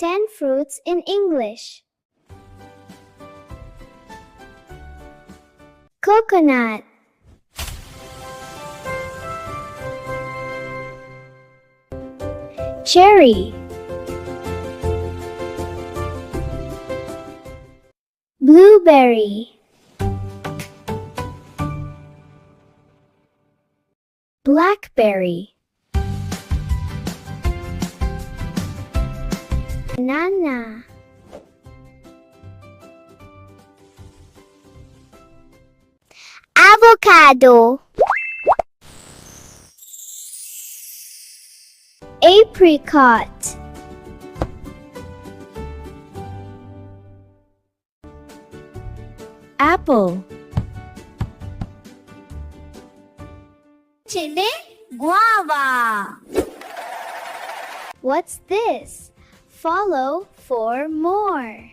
10 fruits in English. Coconut, cherry, blueberry, blackberry, banana, avocado, apricot, apple, guava. What's this? Follow for more.